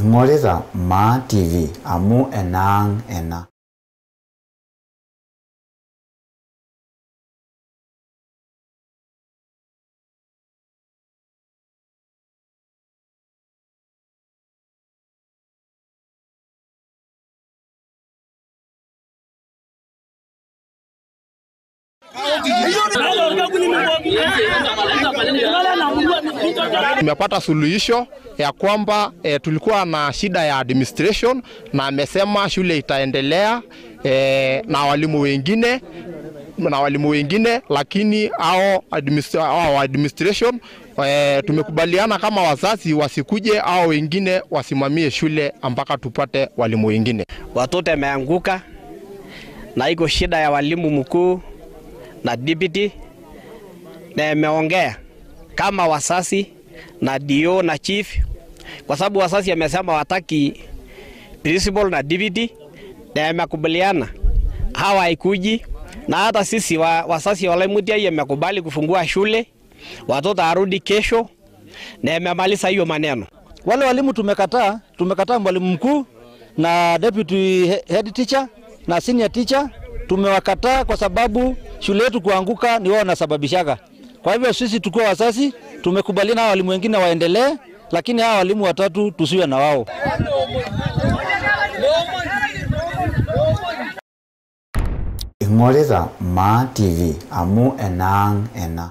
Ing'orita Ma TV amu enang ena. Tumepata suluhisho ya kwamba tulikuwa na shida ya administration na amesema shule itaendelea na walimu wengine lakini hao administration tumekubaliana kama wazazi wasikuje au wengine wasimamie shule mpaka tupate walimu wengine. Watoto wameanguka na iko shida ya walimu mkuu na deputy na ameongea kama wazazi na dio na chief kwa sababu wazazi wamesema wataki principal na deputy na amekubaliana hawa haikuji na hata sisi wazazi wa Olaimutiai wamekubali kufungua shule watoto arudi kesho na amemaliza hiyo maneno. Wale walimu tumekataa mwalimu mkuu na deputy head teacher na senior teacher tumewakataa kwa sababu shule yetu kuanguka ni wao wanasababishaga. Kwa hivyo sisi tukiwa wazazi tumekubaliana na walimu wengine waendelee lakini hawa walimu watatu tusiwe na wao. Ing'orita Ma TV amu enang ena.